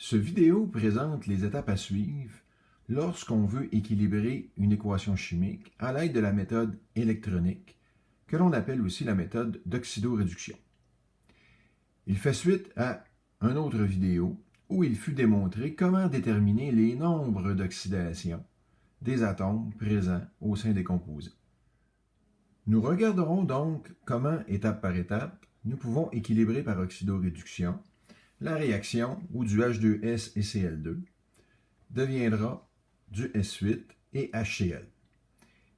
Ce vidéo présente les étapes à suivre lorsqu'on veut équilibrer une équation chimique à l'aide de la méthode électronique, que l'on appelle aussi la méthode d'oxydoréduction. Il fait suite à une autre vidéo où il fut démontré comment déterminer les nombres d'oxydation des atomes présents au sein des composés. Nous regarderons donc comment, étape par étape, nous pouvons équilibrer par oxydoréduction la réaction où du H2S et Cl2 deviendra du S8 et HCl.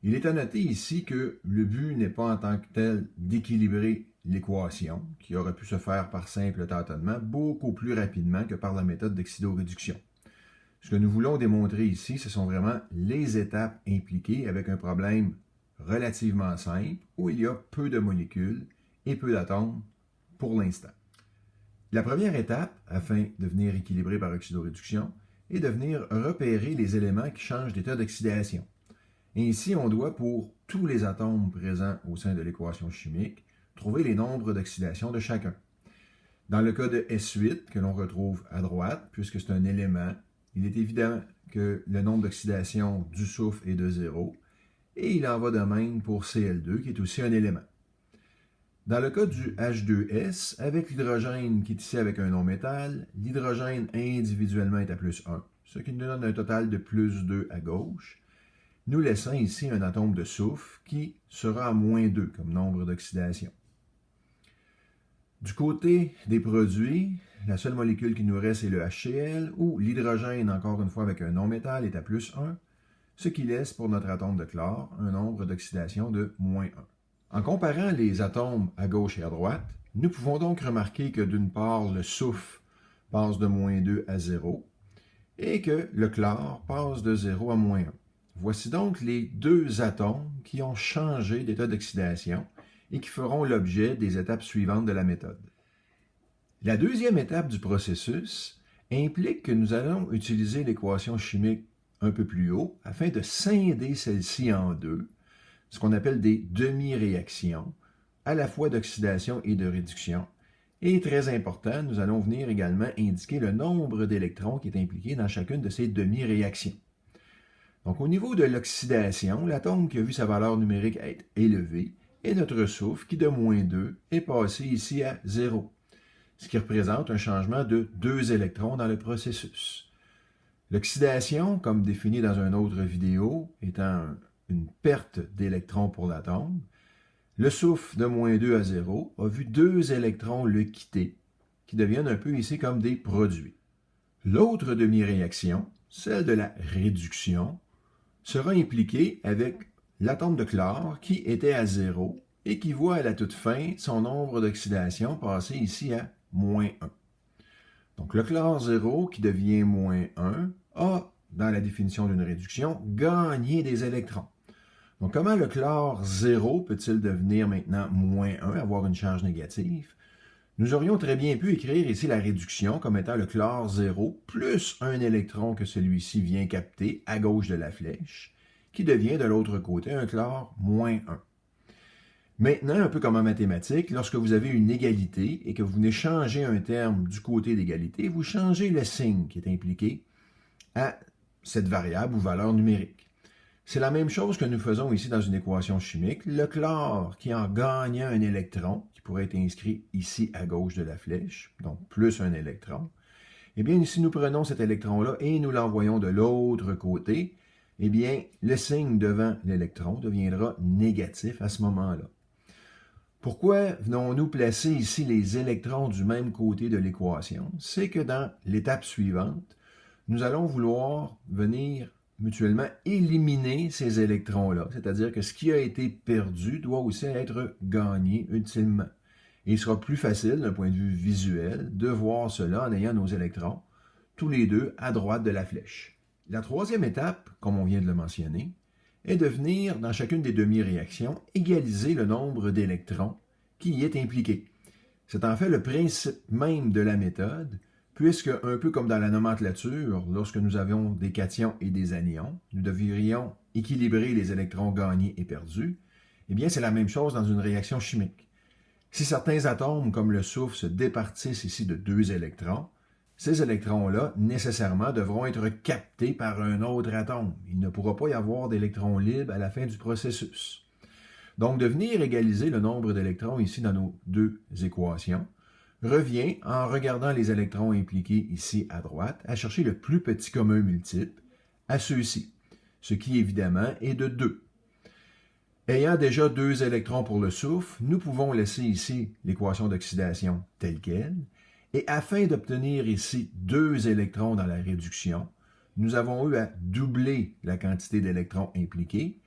Il est à noter ici que le but n'est pas en tant que tel d'équilibrer l'équation, qui aurait pu se faire par simple tâtonnement beaucoup plus rapidement que par la méthode d'oxydoréduction. Ce que nous voulons démontrer ici, ce sont vraiment les étapes impliquées avec un problème relativement simple où il y a peu de molécules et peu d'atomes pour l'instant. La première étape, afin de venir équilibrer par oxydoréduction, est de venir repérer les éléments qui changent d'état d'oxydation. Ainsi, on doit, pour tous les atomes présents au sein de l'équation chimique, trouver les nombres d'oxydation de chacun. Dans le cas de S8, que l'on retrouve à droite, puisque c'est un élément, il est évident que le nombre d'oxydation du soufre est de 0, et il en va de même pour Cl2, qui est aussi un élément. Dans le cas du H2S, avec l'hydrogène qui est ici avec un non-métal, l'hydrogène individuellement est à plus 1, ce qui nous donne un total de plus 2 à gauche, nous laissant ici un atome de soufre qui sera à moins 2 comme nombre d'oxydation. Du côté des produits, la seule molécule qui nous reste est le HCl, où l'hydrogène, encore une fois avec un non-métal, est à plus 1, ce qui laisse pour notre atome de chlore un nombre d'oxydation de moins 1. En comparant les atomes à gauche et à droite, nous pouvons donc remarquer que d'une part, le soufre passe de moins 2 à 0 et que le chlore passe de 0 à moins 1. Voici donc les deux atomes qui ont changé d'état d'oxydation et qui feront l'objet des étapes suivantes de la méthode. La deuxième étape du processus implique que nous allons utiliser l'équation chimique un peu plus haut afin de scinder celle-ci en deux, ce qu'on appelle des demi-réactions, à la fois d'oxydation et de réduction. Et très important, nous allons venir également indiquer le nombre d'électrons qui est impliqué dans chacune de ces demi-réactions. Donc au niveau de l'oxydation, l'atome qui a vu sa valeur numérique être élevée est notre soufre qui de moins 2 est passé ici à 0, ce qui représente un changement de 2 électrons dans le processus. L'oxydation, comme défini dans une autre vidéo, étant une perte d'électrons pour l'atome, le soufre de moins 2 à 0 a vu 2 électrons le quitter, qui deviennent un peu ici comme des produits. L'autre demi-réaction, celle de la réduction, sera impliquée avec l'atome de chlore qui était à 0 et qui voit à la toute fin son nombre d'oxydation passer ici à moins 1. Donc le chlore 0 qui devient moins 1 a, dans la définition d'une réduction, gagné des électrons. Donc, comment le chlore 0 peut-il devenir maintenant moins 1, avoir une charge négative? Nous aurions très bien pu écrire ici la réduction comme étant le chlore 0 plus un électron que celui-ci vient capter à gauche de la flèche, qui devient de l'autre côté un chlore moins 1. Maintenant, un peu comme en mathématiques, lorsque vous avez une égalité et que vous venez changer un terme du côté d'égalité, vous changez le signe qui est impliqué à cette variable ou valeur numérique. C'est la même chose que nous faisons ici dans une équation chimique. Le chlore qui en gagnant un électron, qui pourrait être inscrit ici à gauche de la flèche, donc plus un électron, eh bien ici nous prenons cet électron-là et nous l'envoyons de l'autre côté, eh bien le signe devant l'électron deviendra négatif à ce moment-là. Pourquoi venons-nous placer ici les électrons du même côté de l'équation? C'est que dans l'étape suivante, nous allons vouloir venir mutuellement éliminer ces électrons-là, c'est-à-dire que ce qui a été perdu doit aussi être gagné utilement. Et il sera plus facile, d'un point de vue visuel, de voir cela en ayant nos électrons, tous les deux à droite de la flèche. La troisième étape, comme on vient de le mentionner, est de venir, dans chacune des demi-réactions, égaliser le nombre d'électrons qui y est impliqué. C'est en fait le principe même de la méthode, puisque, un peu comme dans la nomenclature, lorsque nous avions des cations et des anions, nous devrions équilibrer les électrons gagnés et perdus, eh bien c'est la même chose dans une réaction chimique. Si certains atomes, comme le soufre, se départissent ici de 2 électrons, ces électrons-là, nécessairement, devront être captés par un autre atome. Il ne pourra pas y avoir d'électrons libres à la fin du processus. Donc, de venir égaliser le nombre d'électrons ici dans nos deux équations revient, en regardant les électrons impliqués ici à droite, à chercher le plus petit commun multiple à ceux-ci, ce qui évidemment est de 2. Ayant déjà 2 électrons pour le soufre, nous pouvons laisser ici l'équation d'oxydation telle qu'elle, et afin d'obtenir ici 2 électrons dans la réduction, nous avons eu à doubler la quantité d'électrons impliqués.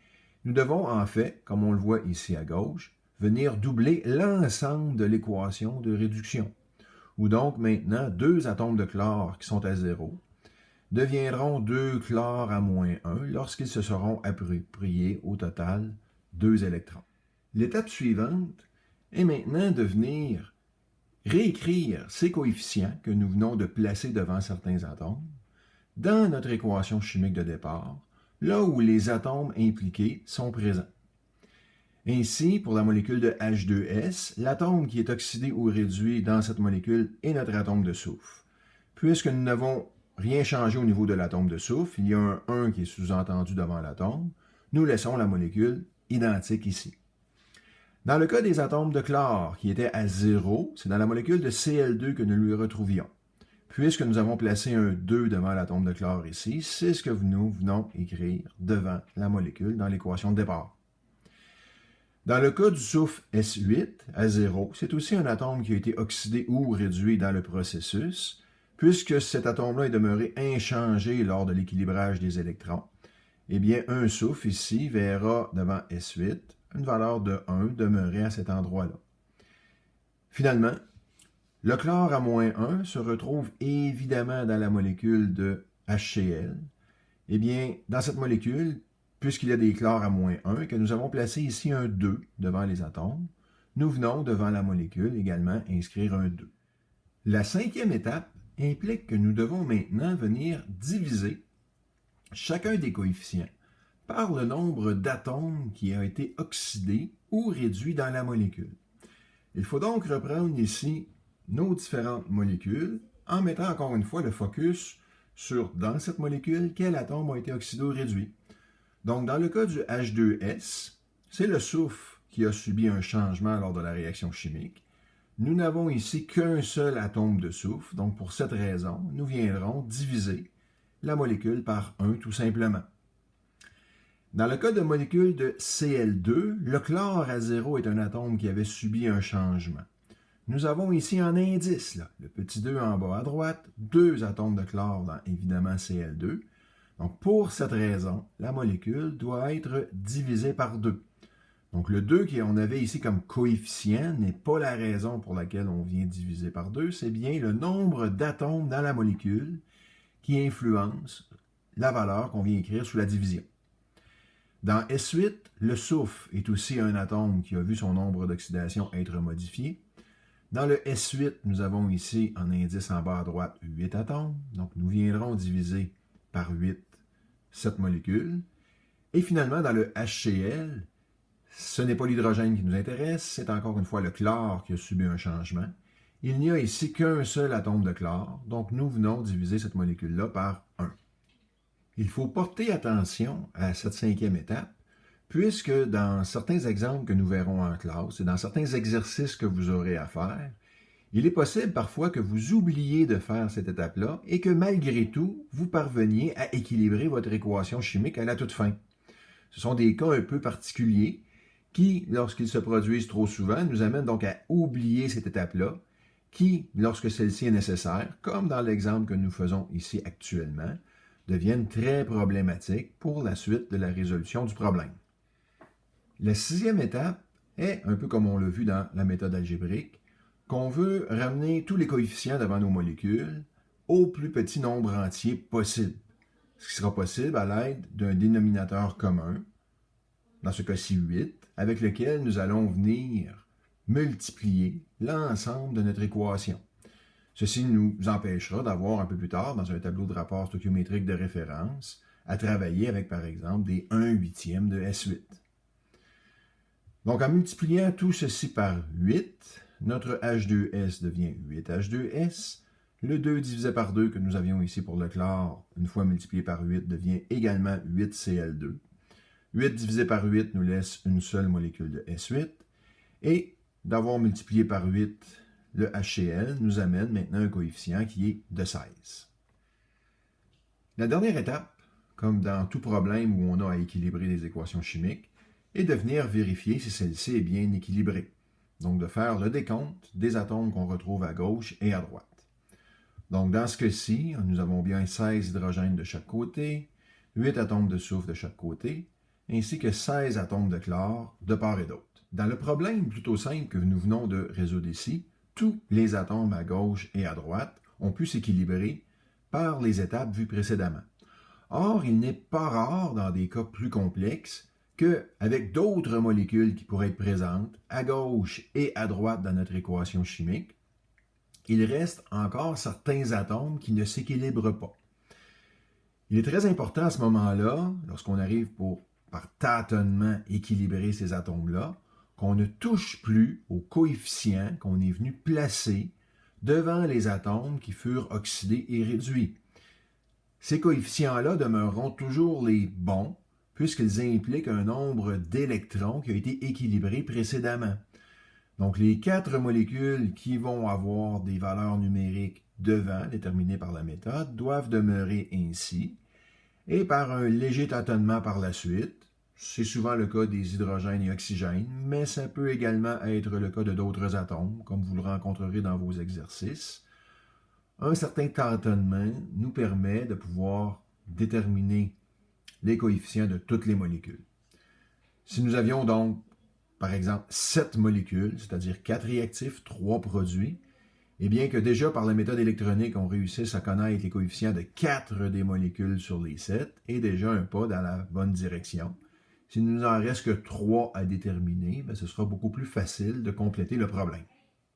Nous devons en fait, comme on le voit ici à gauche, venir doubler l'ensemble de l'équation de réduction, où donc maintenant 2 atomes de chlore qui sont à 0 deviendront 2 chlore à moins 1 lorsqu'ils se seront appropriés au total 2 électrons. L'étape suivante est maintenant de venir réécrire ces coefficients que nous venons de placer devant certains atomes dans notre équation chimique de départ, là où les atomes impliqués sont présents. Ainsi, pour la molécule de H2S, l'atome qui est oxydé ou réduit dans cette molécule est notre atome de soufre. Puisque nous n'avons rien changé au niveau de l'atome de soufre, il y a un 1 qui est sous-entendu devant l'atome, nous laissons la molécule identique ici. Dans le cas des atomes de chlore qui étaient à 0, c'est dans la molécule de Cl2 que nous le retrouvions. Puisque nous avons placé un 2 devant l'atome de chlore ici, c'est ce que nous venons écrire devant la molécule dans l'équation de départ. Dans le cas du soufre S8 à 0, c'est aussi un atome qui a été oxydé ou réduit dans le processus, puisque cet atome-là est demeuré inchangé lors de l'équilibrage des électrons. Eh bien, un soufre ici verra devant S8 une valeur de 1 demeurer à cet endroit-là. Finalement, le chlore à moins 1 se retrouve évidemment dans la molécule de HCl. Eh bien, dans cette molécule, puisqu'il y a des chlores à moins 1 et que nous avons placé ici un 2 devant les atomes, nous venons devant la molécule également inscrire un 2. La 5e étape implique que nous devons maintenant venir diviser chacun des coefficients par le nombre d'atomes qui a été oxydé ou réduit dans la molécule. Il faut donc reprendre ici nos différentes molécules en mettant encore une fois le focus sur, dans cette molécule, quel atome a été oxydé ou réduit. Donc, dans le cas du H2S, c'est le soufre qui a subi un changement lors de la réaction chimique. Nous n'avons ici qu'un seul atome de soufre, donc pour cette raison, nous viendrons diviser la molécule par 1 tout simplement. Dans le cas de molécule de Cl2, le chlore à 0 est un atome qui avait subi un changement. Nous avons ici en indice, là, le petit 2 en bas à droite, 2 atomes de chlore dans évidemment Cl2. Donc pour cette raison, la molécule doit être divisée par 2. Donc le 2 qu'on avait ici comme coefficient n'est pas la raison pour laquelle on vient diviser par 2, c'est bien le nombre d'atomes dans la molécule qui influence la valeur qu'on vient écrire sous la division. Dans S8, le soufre est aussi un atome qui a vu son nombre d'oxydation être modifié. Dans le S8, nous avons ici en indice en bas à droite 8 atomes. Donc nous viendrons diviser par 8 cette molécule. Et finalement, dans le HCl, ce n'est pas l'hydrogène qui nous intéresse, c'est encore une fois le chlore qui a subi un changement. Il n'y a ici qu'un seul atome de chlore, donc nous venons diviser cette molécule-là par 1. Il faut porter attention à cette 5e étape, puisque dans certains exemples que nous verrons en classe et dans certains exercices que vous aurez à faire, il est possible parfois que vous oubliez de faire cette étape-là et que malgré tout, vous parveniez à équilibrer votre équation chimique à la toute fin. Ce sont des cas un peu particuliers qui, lorsqu'ils se produisent trop souvent, nous amènent donc à oublier cette étape-là, qui, lorsque celle-ci est nécessaire, comme dans l'exemple que nous faisons ici actuellement, deviennent très problématiques pour la suite de la résolution du problème. La 6e étape est, un peu comme on l'a vu dans la méthode algébrique, qu'on veut ramener tous les coefficients devant nos molécules au plus petit nombre entier possible, ce qui sera possible à l'aide d'un dénominateur commun, dans ce cas-ci 8, avec lequel nous allons venir multiplier l'ensemble de notre équation. Ceci nous empêchera d'avoir un peu plus tard, dans un tableau de rapport stoichiométrique de référence, à travailler avec, par exemple, des 1/8 de S8. Donc, en multipliant tout ceci par 8, notre H2S devient 8H2S, Le 2 divisé par 2 que nous avions ici pour le chlore, une fois multiplié par 8, devient également 8Cl2. 8 divisé par 8 nous laisse une seule molécule de S8. Et d'avoir multiplié par 8 le HCl nous amène maintenant un coefficient qui est de 16. La dernière étape, comme dans tout problème où on a à équilibrer des équations chimiques, est de venir vérifier si celle-ci est bien équilibrée. Donc de faire le décompte des atomes qu'on retrouve à gauche et à droite. Donc dans ce cas-ci, nous avons bien 16 hydrogènes de chaque côté, 8 atomes de soufre de chaque côté, ainsi que 16 atomes de chlore de part et d'autre. Dans le problème plutôt simple que nous venons de résoudre ici, tous les atomes à gauche et à droite ont pu s'équilibrer par les étapes vues précédemment. Or, il n'est pas rare dans des cas plus complexes qu'avec d'autres molécules qui pourraient être présentes à gauche et à droite dans notre équation chimique, il reste encore certains atomes qui ne s'équilibrent pas. Il est très important à ce moment-là, lorsqu'on arrive par tâtonnement équilibrer ces atomes-là, qu'on ne touche plus au coefficient qu'on est venu placer devant les atomes qui furent oxydés et réduits. Ces coefficients-là demeureront toujours les bons, puisqu'ils impliquent un nombre d'électrons qui a été équilibré précédemment. Donc, les 4 molécules qui vont avoir des valeurs numériques devant, déterminées par la méthode, doivent demeurer ainsi, et par un léger tâtonnement par la suite, c'est souvent le cas des hydrogènes et oxygènes, mais ça peut également être le cas de d'autres atomes, comme vous le rencontrerez dans vos exercices. Un certain tâtonnement nous permet de pouvoir déterminer les coefficients de toutes les molécules. Si nous avions donc, par exemple, 7 molécules, c'est-à-dire 4 réactifs, 3 produits, et bien que déjà par la méthode électronique, on réussisse à connaître les coefficients de 4 des molécules sur les 7, est déjà un pas dans la bonne direction. S'il ne nous en reste que 3 à déterminer, ce sera beaucoup plus facile de compléter le problème.